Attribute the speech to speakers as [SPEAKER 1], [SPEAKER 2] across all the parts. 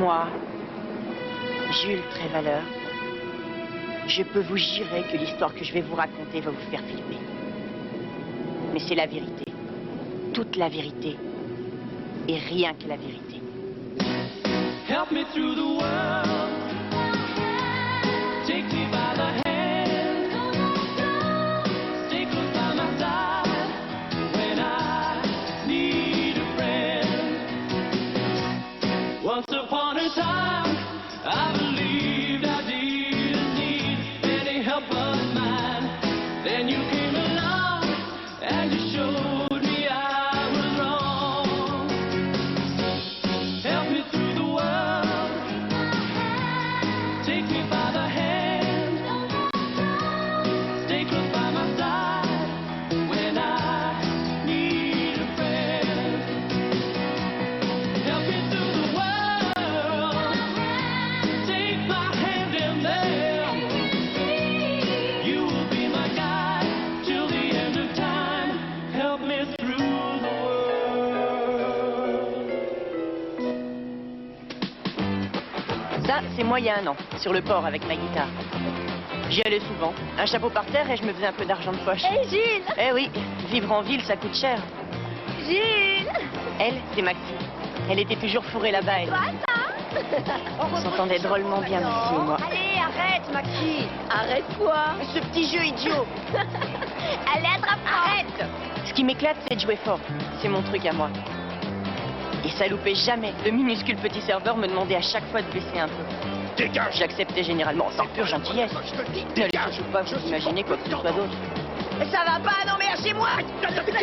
[SPEAKER 1] Moi, Jules Trévaleur, je peux vous jurer que l'histoire que je vais vous raconter va vous faire flipper. Mais c'est la vérité. Toute la vérité. Et rien que la vérité.
[SPEAKER 2] Help me through the world. Take me by the hand. Stay close by my side when I need a friend. Once upon a time, I believed I didn't need any help of mine. Then you came along and you showed me I was wrong. Help me through the world. Take me by the hand. Stay close by my side when I need a friend. Help me through the world. Take my hand in there. You will be my guide till the end of time. Help me through the world.
[SPEAKER 1] Ça, c'est moi il y a 1 an, sur le port avec ma guitare. J'y allais souvent, un chapeau par terre et je me faisais un peu d'argent de poche.
[SPEAKER 3] Hé, Jules!
[SPEAKER 1] Eh oui, vivre en ville, ça coûte cher.
[SPEAKER 3] Jules!
[SPEAKER 1] Elle, c'est Maxi. Elle était toujours fourrée là-bas, elle.
[SPEAKER 3] Toi, ça?
[SPEAKER 1] On s'entendait drôlement bien, Maxi et moi.
[SPEAKER 3] Allez, arrête, Maxi! Arrête quoi?
[SPEAKER 1] Ce petit jeu idiot.
[SPEAKER 3] Allez, attrape-toi!
[SPEAKER 1] Arrête! Ce qui m'éclate, c'est de jouer fort. C'est mon truc à moi. Et ça loupait jamais. Le minuscule petit serveur me demandait à chaque fois de baisser un peu.
[SPEAKER 4] Dégage!
[SPEAKER 1] J'acceptais généralement, par pure gentillesse.
[SPEAKER 4] Je te dis,
[SPEAKER 1] N'allez
[SPEAKER 4] dégage!
[SPEAKER 1] surtout pas vous imaginer quoi que ce soit d'autre.
[SPEAKER 3] Ça va pas, non mais lâchez-moi!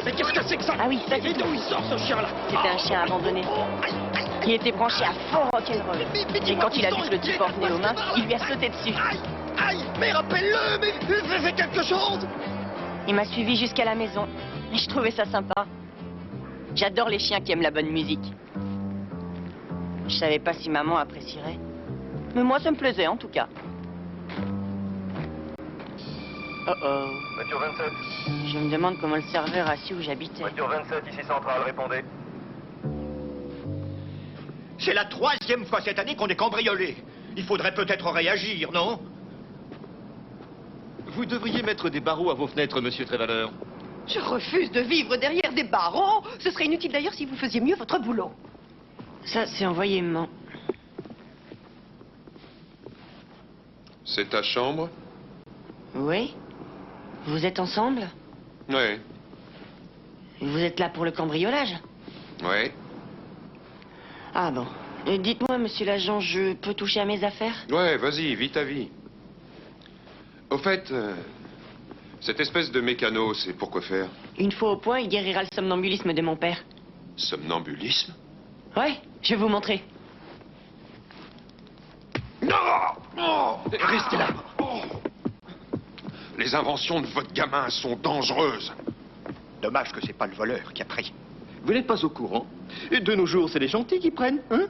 [SPEAKER 4] Mais qu'est-ce que c'est que ça?
[SPEAKER 1] Ah oui, ça
[SPEAKER 4] Et
[SPEAKER 1] c'est
[SPEAKER 4] d'où il sort ce chien-là?
[SPEAKER 1] C'était un chien abandonné. Il était branché à fond rock'n'roll. Et quand il a vu que le type en venait aux mains, il lui a sauté dessus.
[SPEAKER 4] Aïe! Aïe! Mais rappelle-le! Mais fais quelque chose!
[SPEAKER 1] Il m'a suivi jusqu'à la maison. Et je trouvais ça sympa. J'adore les chiens qui aiment la bonne musique. Je savais pas si maman apprécierait. Mais moi, ça me plaisait, en tout cas. Oh oh.
[SPEAKER 5] Voiture 27.
[SPEAKER 1] Je me demande comment le serveur a su où j'habitais.
[SPEAKER 5] Voiture 27, ici Centrale, répondez.
[SPEAKER 4] C'est la 3e fois cette année qu'on est cambriolé. Il faudrait peut-être réagir, non?
[SPEAKER 6] Vous devriez mettre des barreaux à vos fenêtres, monsieur Trévaleur.
[SPEAKER 7] Je refuse de vivre derrière des barreaux. Ce serait inutile d'ailleurs si vous faisiez mieux votre boulot.
[SPEAKER 1] Ça, c'est envoyé maman.
[SPEAKER 8] C'est ta chambre?
[SPEAKER 1] Oui? Vous êtes ensemble?
[SPEAKER 8] Ouais.
[SPEAKER 1] Vous êtes là pour le cambriolage?
[SPEAKER 8] Ouais.
[SPEAKER 1] Ah bon. Dites-moi, monsieur l'agent, je peux toucher à mes affaires?
[SPEAKER 8] Ouais, vas-y, vis ta vie. Au fait, cette espèce de mécano, c'est pour quoi faire?
[SPEAKER 1] Une fois au point, il guérira le somnambulisme de mon père.
[SPEAKER 8] Somnambulisme?
[SPEAKER 1] Ouais, je vais vous montrer.
[SPEAKER 4] Non! Oh! Restez là!
[SPEAKER 8] Les inventions de votre gamin sont dangereuses.
[SPEAKER 4] Dommage que c'est pas le voleur qui a pris.
[SPEAKER 6] Vous n'êtes pas au courant? Et de nos jours, c'est les gentils qui prennent, hein?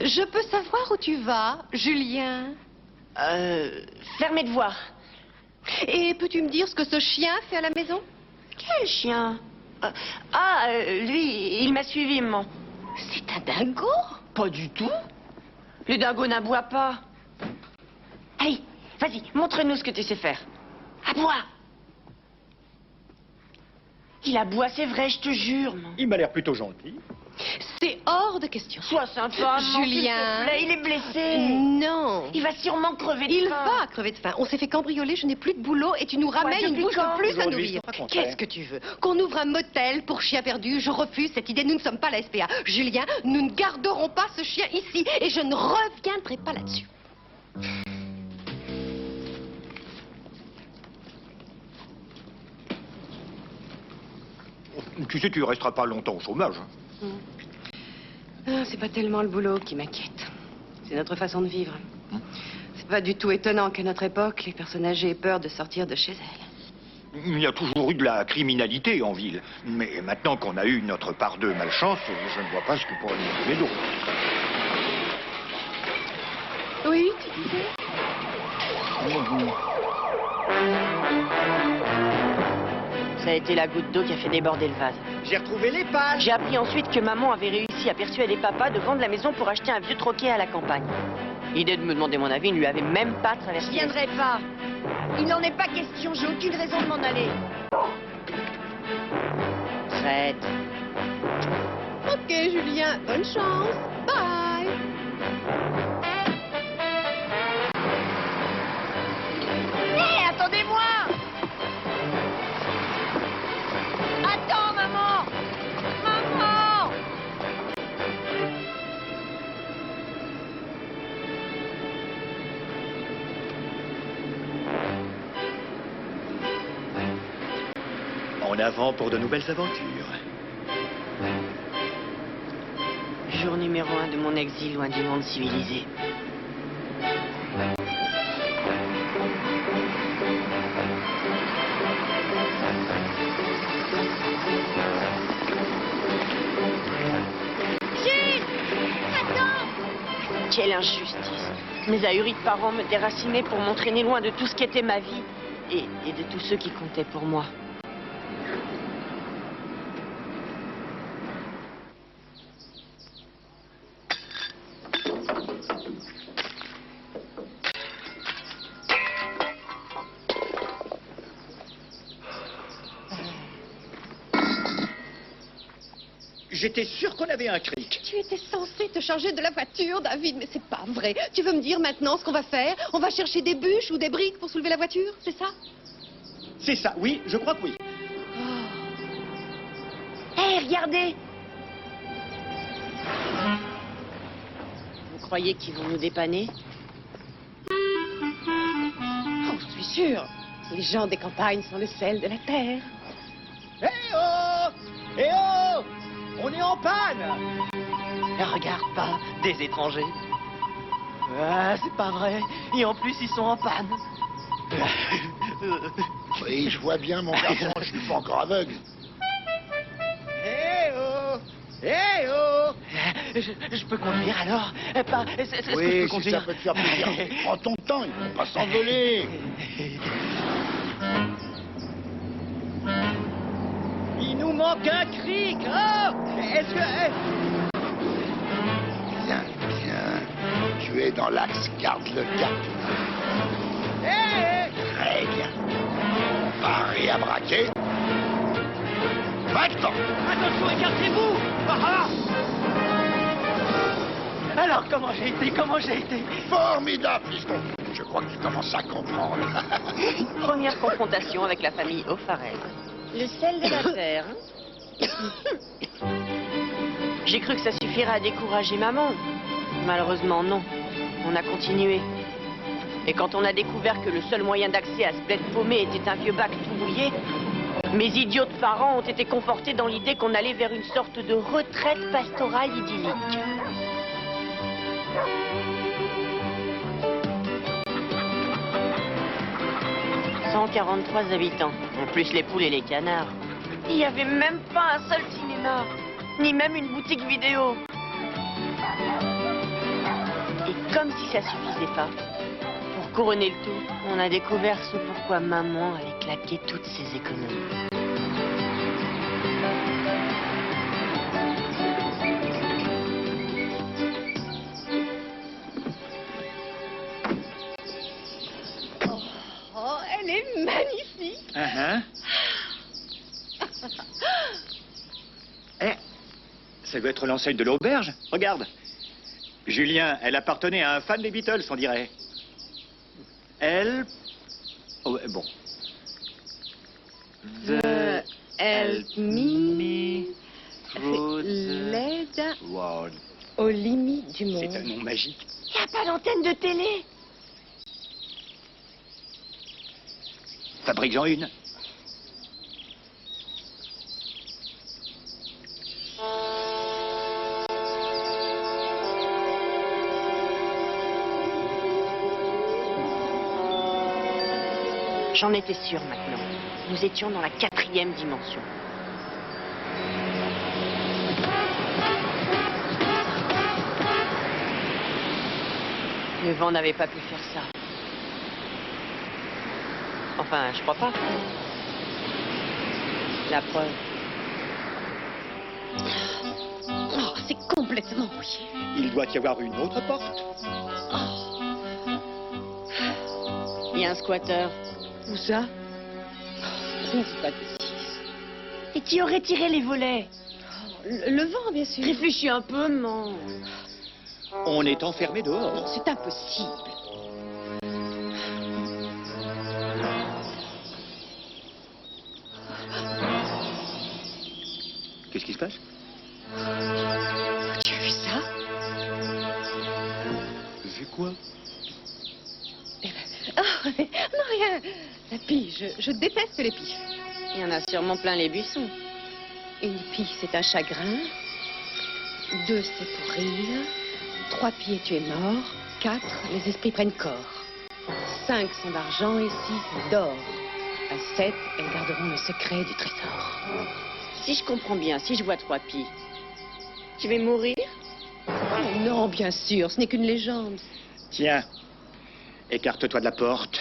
[SPEAKER 7] Je peux savoir où tu vas, Julien?
[SPEAKER 1] Fermez de voir.
[SPEAKER 7] Et peux-tu me dire ce que ce chien fait à la maison?
[SPEAKER 1] Quel chien? Lui, il m'a suivi, maman.
[SPEAKER 7] C'est un dingo?
[SPEAKER 1] Pas du tout. Le dingo n'aboie pas. Allez, vas-y, montre-nous ce que tu sais faire. Aboie! Il aboie, c'est vrai, je te jure, maman.
[SPEAKER 4] Il m'a l'air plutôt gentil.
[SPEAKER 7] C'est hors de question.
[SPEAKER 1] Sois sympa, maman, s'il
[SPEAKER 7] Julien.
[SPEAKER 1] te plaît, il est blessé.
[SPEAKER 7] Non.
[SPEAKER 1] Il va sûrement crever de
[SPEAKER 7] Il
[SPEAKER 1] faim.
[SPEAKER 7] va crever de faim. On s'est fait cambrioler, je n'ai plus de boulot et tu nous ramènes une
[SPEAKER 1] depuis
[SPEAKER 7] bouche
[SPEAKER 1] quand?
[SPEAKER 7] de plus à
[SPEAKER 4] Aujourd'hui,
[SPEAKER 7] nourrir.
[SPEAKER 4] c'est pas contraire.
[SPEAKER 7] Qu'est-ce que tu veux? Qu'on ouvre un motel pour chiens perdus? Je refuse cette idée. Nous ne sommes pas la SPA. Julien, nous ne garderons pas ce chien ici et je ne reviendrai pas là-dessus.
[SPEAKER 4] Tu sais, tu resteras pas longtemps au chômage.
[SPEAKER 7] Ah, c'est pas tellement le boulot qui m'inquiète. C'est notre façon de vivre. C'est pas du tout étonnant qu'à notre époque, les personnes âgées aient peur de sortir de chez elles.
[SPEAKER 4] Il y a toujours eu de la criminalité en ville. Mais maintenant qu'on a eu notre part de malchance, je ne vois pas ce que pourrait nous trouver d'autre.
[SPEAKER 7] Oui, tu disais?
[SPEAKER 1] Ça a été la goutte d'eau qui a fait déborder le vase.
[SPEAKER 9] J'ai retrouvé les pales.
[SPEAKER 1] J'ai appris ensuite que maman avait réussi à persuader papa de vendre la maison pour acheter un vieux troquet à la campagne. L'idée de me demander mon avis ne lui avait même pas
[SPEAKER 3] Je
[SPEAKER 1] traversé.
[SPEAKER 3] viendrai pas. Il n'en est pas question, j'ai aucune raison de m'en aller.
[SPEAKER 1] Traite.
[SPEAKER 7] Ok, Julien, bonne chance. Bye.
[SPEAKER 3] Hé, attendez-moi! Attends, maman! Maman!
[SPEAKER 9] En avant pour de nouvelles aventures.
[SPEAKER 1] Jour numéro 1 de mon exil loin du monde civilisé.
[SPEAKER 3] Gilles! Attends!
[SPEAKER 1] Quelle injustice. Mes ahuris de parents me déracinaient pour m'entraîner loin de tout ce qui était ma vie et de tous ceux qui comptaient pour moi.
[SPEAKER 9] J'étais sûr qu'on avait un cric.
[SPEAKER 7] Tu étais censé te charger de la voiture, David, mais c'est pas vrai. Tu veux me dire maintenant ce qu'on va faire? On va chercher des bûches ou des briques pour soulever la voiture, c'est ça?
[SPEAKER 9] C'est ça, oui, je crois que oui.
[SPEAKER 3] Hé, regardez!
[SPEAKER 1] Vous croyez qu'ils vont nous dépanner?
[SPEAKER 7] Oh, je suis sûre. Les gens des campagnes sont le sel de la terre.
[SPEAKER 9] Eh oh! Eh oh! On est en panne!
[SPEAKER 10] Regarde pas, des étrangers. Ah, c'est pas vrai. Et en plus, ils sont en panne.
[SPEAKER 4] Oui, je vois bien, mon garçon, je suis pas encore aveugle.
[SPEAKER 9] Eh oh! Eh oh!
[SPEAKER 10] Je peux conduire alors? Pas. Est-ce que je
[SPEAKER 4] Oui,
[SPEAKER 10] peux
[SPEAKER 4] si
[SPEAKER 10] conduire?
[SPEAKER 4] ça peut te faire plaisir. Prends ton temps, ils vont pas s'envoler.
[SPEAKER 9] Il nous manque un cric! Oh! Est-ce que...
[SPEAKER 4] Bien, bien. Tu es dans l'axe, garde le cap.
[SPEAKER 9] Eh!
[SPEAKER 4] Très bien. On va rien braquer. Maintenant!
[SPEAKER 10] Attention, écartez-vous! Ah, ah. Alors, comment j'ai été?
[SPEAKER 4] Formidable, fiston. Je crois que tu commences à comprendre.
[SPEAKER 1] Première confrontation avec la famille O'Farrell.
[SPEAKER 3] Le sel de la terre.
[SPEAKER 1] J'ai cru que ça suffirait à décourager maman. Malheureusement, non. On a continué. Et quand on a découvert que le seul moyen d'accès à ce bled paumé était un vieux bac tout mouillé, mes idiots de parents ont été confortés dans l'idée qu'on allait vers une sorte de retraite pastorale idyllique. « 143 habitants, en plus les poules et les canards. Il n'y avait même pas un seul cinéma, ni même une boutique vidéo. Et comme si ça suffisait pas, pour couronner le tout, on a découvert ce pourquoi maman avait claqué toutes ses économies.
[SPEAKER 7] Oh, elle est magnifique.
[SPEAKER 9] Eh, ça doit être l'enseigne de l'auberge. Regarde. Julien, elle appartenait à un fan des Beatles, on dirait. Elle... Oh, bon.
[SPEAKER 7] The help me
[SPEAKER 10] through
[SPEAKER 7] l'aide
[SPEAKER 9] World.
[SPEAKER 7] aux limites du
[SPEAKER 9] C'est un
[SPEAKER 7] monde.
[SPEAKER 9] nom magique.
[SPEAKER 3] Il n'y a pas d'antenne de télé.
[SPEAKER 9] Fabrique-en une.
[SPEAKER 1] J'en étais sûre maintenant. Nous étions dans la 4e dimension. Le vent n'avait pas pu faire ça. Enfin, je crois pas. La preuve.
[SPEAKER 7] Oh, c'est complètement mouillé.
[SPEAKER 9] Il doit y avoir une autre porte.
[SPEAKER 1] Il y a un squatteur.
[SPEAKER 7] Où ça?
[SPEAKER 1] Ne dis pas de bêtises. Et qui aurait tiré les volets?
[SPEAKER 7] Le vent, bien sûr.
[SPEAKER 1] Réfléchis un peu, non.
[SPEAKER 9] On est enfermé dehors.
[SPEAKER 7] Non, c'est impossible.
[SPEAKER 9] Qu'est-ce qui se passe?
[SPEAKER 7] Tu as vu ça?
[SPEAKER 9] Vu quoi?
[SPEAKER 7] Oh, non, rien. La pie, je déteste les pies.
[SPEAKER 1] Il y en a sûrement plein les buissons.
[SPEAKER 7] Une pie, c'est un chagrin. 2, c'est pour rire. 3 pieds, tu es mort. 4, les esprits prennent corps. 5 sont d'argent et 6 d'or. À 7, elles garderont le secret du trésor.
[SPEAKER 1] Si je comprends bien, si je vois 3 pies, tu vas mourir?
[SPEAKER 7] Oh non, bien sûr, ce n'est qu'une légende.
[SPEAKER 9] Tiens, écarte-toi de la porte.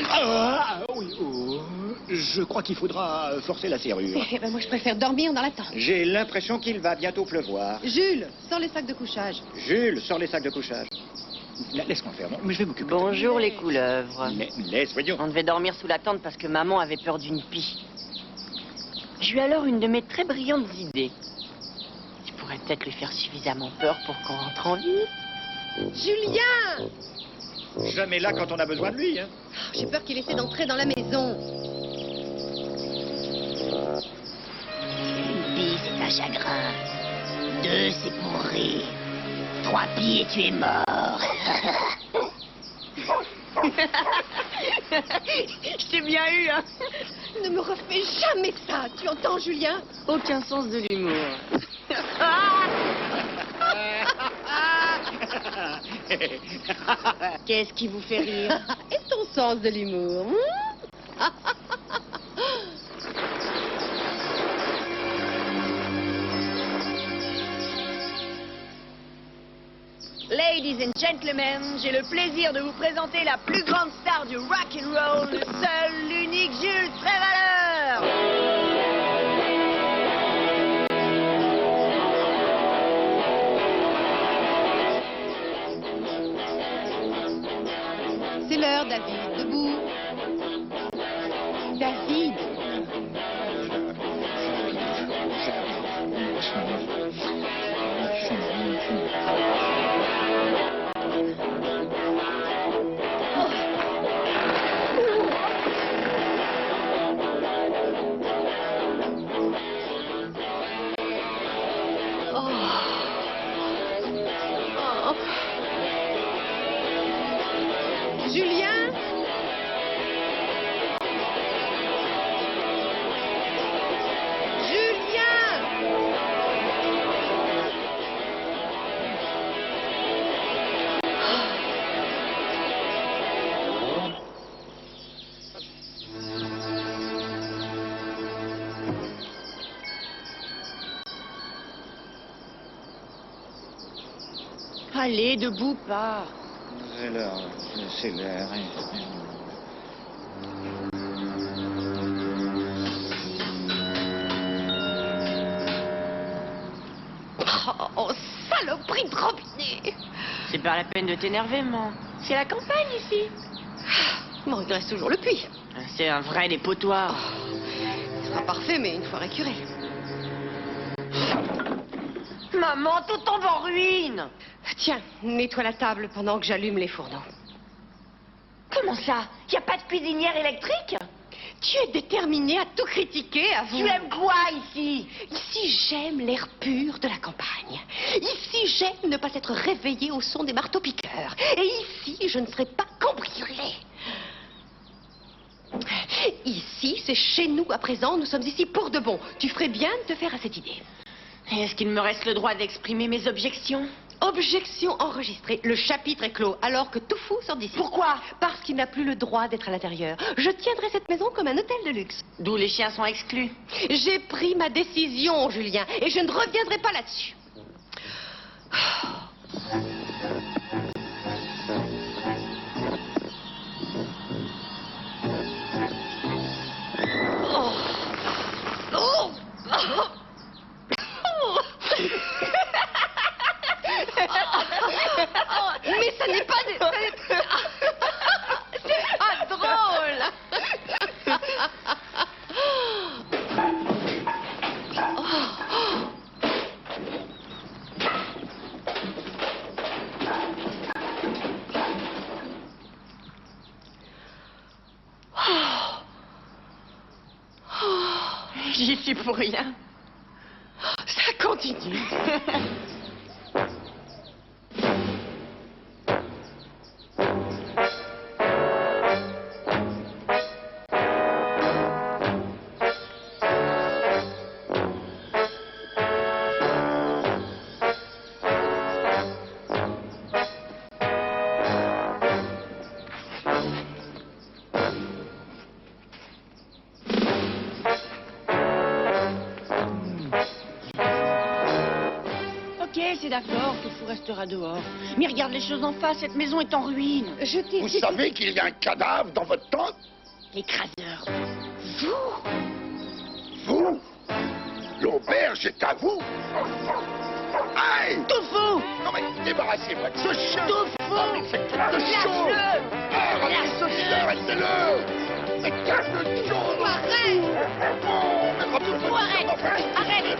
[SPEAKER 9] Ah, oui, oh, je crois qu'il faudra forcer la serrure.
[SPEAKER 7] Eh ben, moi, je préfère dormir dans la tente.
[SPEAKER 9] J'ai l'impression qu'il va bientôt pleuvoir.
[SPEAKER 7] Jules, sors les sacs de couchage.
[SPEAKER 9] Jules, sors les sacs de couchage. Laisse-moi faire, mais je vais m'occuper.
[SPEAKER 1] Bonjour les couleuvres.
[SPEAKER 9] Laisse, voyons.
[SPEAKER 1] On devait dormir sous la tente parce que maman avait peur d'une pie. J'ai eu alors une de mes très brillantes idées. Tu pourrais peut-être lui faire suffisamment peur pour qu'on rentre en ville.
[SPEAKER 7] Julien!
[SPEAKER 9] Jamais là quand on a besoin de lui, hein.
[SPEAKER 7] J'ai peur qu'il essaie d'entrer dans la maison.
[SPEAKER 1] Une pie, c'est un chagrin. 2, c'est pour rire. 3 pies et tu es mort. Je t'ai bien eu, hein.
[SPEAKER 7] Ne me refais jamais ça, tu entends, Julien?
[SPEAKER 1] Aucun sens de l'humour. Qu'est-ce qui vous fait rire?
[SPEAKER 7] Et ton sens de l'humour?
[SPEAKER 3] Ladies and gentlemen, j'ai le plaisir de vous présenter la plus grande star du rock and roll, le seul, l'unique Jules Trévaleur.
[SPEAKER 7] C'est l'heure, David. Debout. David. Julien?
[SPEAKER 1] Allez, debout, pas.
[SPEAKER 9] C'est l'heure.
[SPEAKER 7] Oh, saloperie de robinet!
[SPEAKER 1] C'est pas la peine de t'énerver, maman. C'est la campagne ici.
[SPEAKER 7] Bon, il reste toujours le puits.
[SPEAKER 1] C'est un vrai dépotoir.
[SPEAKER 7] Il sera parfait, mais une fois récuré.
[SPEAKER 1] Maman, tout tombe en ruine.
[SPEAKER 7] Tiens, nettoie la table pendant que j'allume les fourneaux.
[SPEAKER 1] Comment ça? Y a pas de cuisinière électrique?
[SPEAKER 7] Tu es déterminé à tout critiquer, à vous.
[SPEAKER 1] Tu aimes quoi ici?
[SPEAKER 7] Ici, j'aime l'air pur de la campagne. Ici, j'aime ne pas être réveillée au son des marteaux-piqueurs. Et ici, je ne serai pas cambriolée. Ici, c'est chez nous à présent. Nous sommes ici pour de bon. Tu ferais bien de te faire à cette idée.
[SPEAKER 1] Est-ce qu'il me reste le droit d'exprimer mes objections?
[SPEAKER 7] Objection enregistrée. Le chapitre est clos, alors que tout fou sort d'ici.
[SPEAKER 1] Pourquoi?
[SPEAKER 7] Parce qu'il n'a plus le droit d'être à l'intérieur. Je tiendrai cette maison comme un hôtel de luxe.
[SPEAKER 1] D'où les chiens sont exclus.
[SPEAKER 7] J'ai pris ma décision, Julien, et je ne reviendrai pas là-dessus. Mais ça n'est pas... C'est pas drôle.
[SPEAKER 1] J'y suis pour rien.
[SPEAKER 7] Ça continue.
[SPEAKER 1] C'est d'accord, que fou restera dehors. Mais regarde les choses en face, cette maison est en ruine.
[SPEAKER 7] Je t'ai
[SPEAKER 4] Vous
[SPEAKER 7] dit...
[SPEAKER 4] savez qu'il y a un cadavre dans votre tente?
[SPEAKER 1] L'écraseur.
[SPEAKER 4] Vous? L'auberge est à vous? Aïe!
[SPEAKER 1] Tout fou!
[SPEAKER 4] Non mais débarrassez-moi de ce chien!
[SPEAKER 1] Tout fou!
[SPEAKER 4] Non mais faites quelque chose!
[SPEAKER 1] Lâche-le!
[SPEAKER 4] Arrêtez-le! Arrêtez-le! Mais quelque chose!
[SPEAKER 7] Arrête!
[SPEAKER 4] Oh, mais
[SPEAKER 1] Tout arrête! Arrête!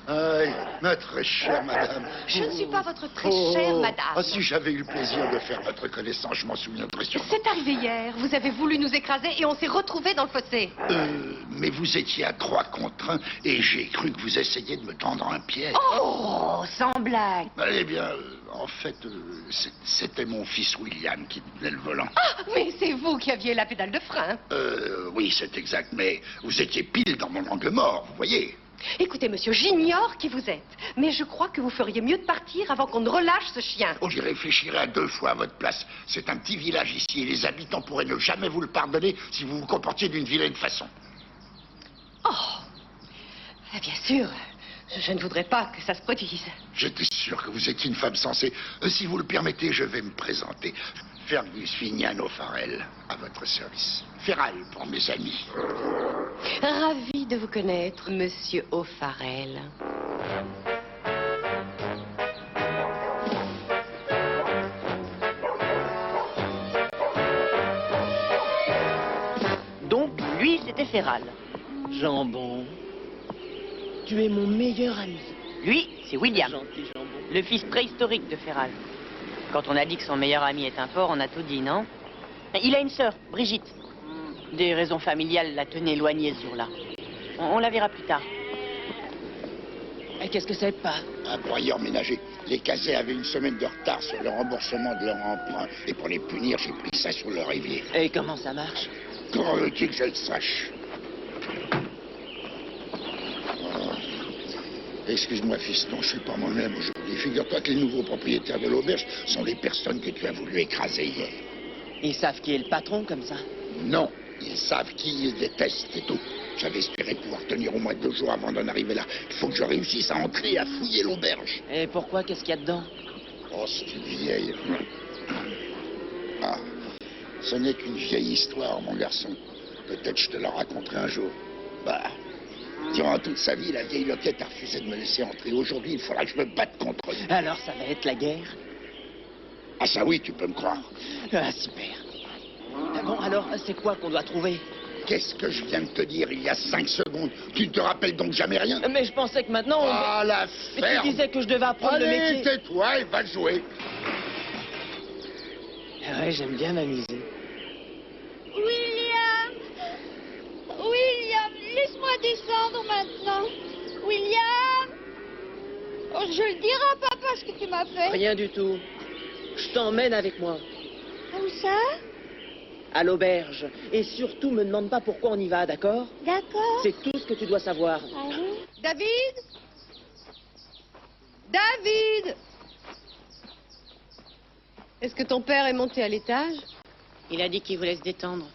[SPEAKER 4] Aïe, ma très chère madame.
[SPEAKER 7] Je ne suis pas votre très chère madame.
[SPEAKER 4] Ah, si j'avais eu le plaisir de faire votre connaissance, je m'en souviens très sûrement.
[SPEAKER 7] C'est arrivé hier. Vous avez voulu nous écraser et on s'est retrouvés dans le fossé.
[SPEAKER 4] Mais vous étiez à 3 contre 1 et j'ai cru que vous essayiez de me tendre un piège.
[SPEAKER 1] Oh, sans blague.
[SPEAKER 4] Eh bien, en fait, c'était mon fils William qui tenait le volant.
[SPEAKER 7] Ah, mais c'est vous qui aviez la pédale de frein.
[SPEAKER 4] Oui, c'est exact, mais vous étiez pile dans mon angle mort, vous voyez.
[SPEAKER 7] Écoutez, monsieur, j'ignore qui vous êtes. Mais je crois que vous feriez mieux de partir avant qu'on ne relâche ce chien.
[SPEAKER 4] Oh, j'y réfléchirai à 2 fois à votre place. C'est un petit village ici et les habitants pourraient ne jamais vous le pardonner si vous vous comportiez d'une vilaine façon.
[SPEAKER 7] Oh, bien sûr. Je ne voudrais pas que ça se produise.
[SPEAKER 4] J'étais sûr que vous étiez une femme sensée. Si vous le permettez, je vais me présenter. Fergus Finian O'Farrell, à votre service. Ferral pour mes amis.
[SPEAKER 7] Ravi de vous connaître, monsieur O'Farrell.
[SPEAKER 1] Donc, lui, c'était Ferral.
[SPEAKER 10] Jambon, tu es mon meilleur ami.
[SPEAKER 1] Lui, c'est William,
[SPEAKER 10] Gentil jambon.
[SPEAKER 1] le fils préhistorique de Ferral. Quand on a dit que son meilleur ami est un porc, on a tout dit, non? Il a une sœur, Brigitte. Des raisons familiales la tenaient éloignée ce jour-là. On la verra plus tard.
[SPEAKER 10] Et qu'est-ce que c'est pas?
[SPEAKER 4] Un broyeur ménager. Les Cazets avaient une semaine de retard sur le remboursement de leur emprunt. Et pour les punir, j'ai pris ça sur leur évier.
[SPEAKER 10] Et comment ça marche?
[SPEAKER 4] Comment veux-tu que je le sache? Excuse-moi, fiston, je suis pas moi-même aujourd'hui. Figure-toi que les nouveaux propriétaires de l'auberge sont les personnes que tu as voulu écraser hier.
[SPEAKER 10] Ils savent qui est le patron comme ça?
[SPEAKER 4] Non, ils savent qui ils détestent, c'est tout. J'avais espéré pouvoir tenir au moins 2 jours avant d'en arriver là. Il faut que je réussisse à entrer et à fouiller l'auberge.
[SPEAKER 10] Et pourquoi? Qu'est-ce qu'il y a dedans?
[SPEAKER 4] Oh, c'est une vieille... Ah, ce n'est qu'une vieille histoire, mon garçon. Peut-être je te la raconterai un jour. Bah, durant toute sa vie, la vieille loquette a refusé de me laisser entrer. Aujourd'hui, il faudra que je me batte contre lui.
[SPEAKER 10] Alors ça va être la guerre?
[SPEAKER 4] Ah ça oui, tu peux me croire.
[SPEAKER 10] Ah, super. Bon, alors, c'est quoi qu'on doit trouver?
[SPEAKER 4] Qu'est-ce que je viens de te dire il y a 5 secondes? Tu ne te rappelles donc jamais rien?
[SPEAKER 10] Mais je pensais que maintenant...
[SPEAKER 4] Ah, la
[SPEAKER 10] Mais
[SPEAKER 4] ferme!
[SPEAKER 10] tu disais que je devais apprendre le
[SPEAKER 4] Allez,
[SPEAKER 10] métier.
[SPEAKER 4] tais-toi et va jouer.
[SPEAKER 10] Ah ouais, j'aime bien m'amuser.
[SPEAKER 11] William! William, laisse-moi descendre maintenant. William! Oh, je le dirai à papa ce que tu m'as fait.
[SPEAKER 10] Rien du tout. Je t'emmène avec moi.
[SPEAKER 11] Où ça?
[SPEAKER 10] À l'auberge. Et surtout, me demande pas pourquoi on y va, d'accord?
[SPEAKER 11] D'accord.
[SPEAKER 10] C'est tout ce que tu dois savoir.
[SPEAKER 11] Ah oui?
[SPEAKER 7] David? David? Est-ce que ton père est monté à l'étage?
[SPEAKER 1] Il a dit qu'il voulait se détendre.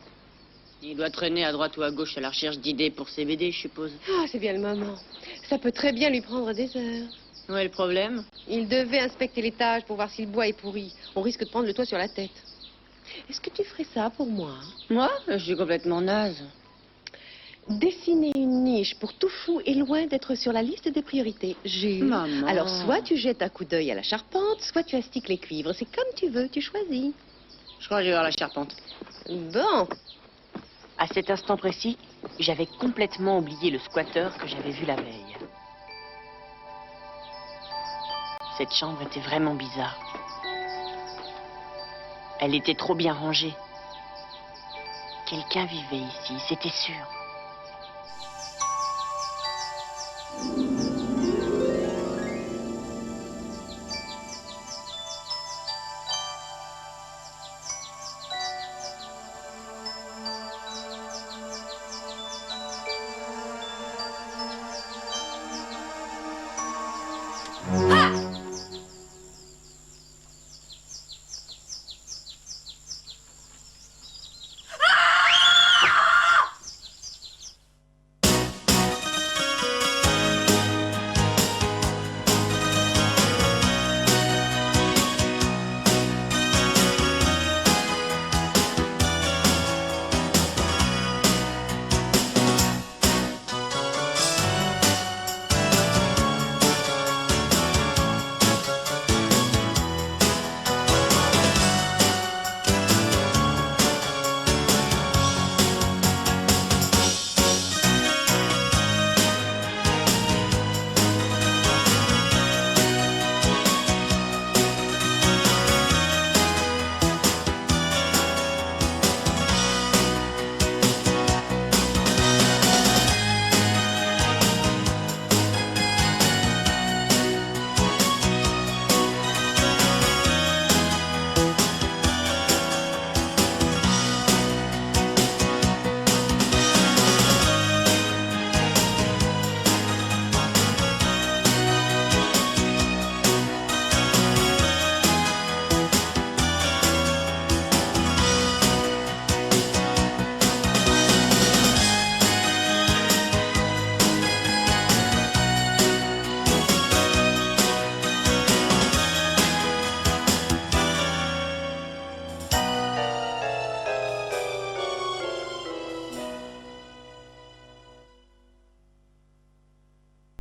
[SPEAKER 1] Il doit traîner à droite ou à gauche à la recherche d'idées pour ses BD, je suppose.
[SPEAKER 7] Ah, c'est bien le moment. Ça peut très bien lui prendre des heures.
[SPEAKER 1] Où est le problème?
[SPEAKER 7] Il devait inspecter l'étage pour voir si le bois est pourri. On risque de prendre le toit sur la tête. Est-ce que tu ferais ça pour moi?
[SPEAKER 1] Moi? Je suis complètement naze.
[SPEAKER 7] Dessiner une niche pour tout fou est loin d'être sur la liste des priorités. Jules.
[SPEAKER 3] Maman.
[SPEAKER 7] Alors, soit tu jettes un coup d'œil à la charpente, soit tu astiques les cuivres. C'est comme tu veux, tu choisis.
[SPEAKER 3] Je crois que je vais voir la charpente.
[SPEAKER 7] Bon.
[SPEAKER 1] À cet instant précis, j'avais complètement oublié le squatter que j'avais vu la veille. Cette chambre était vraiment bizarre. Elle était trop bien rangée. Quelqu'un vivait ici, c'était sûr.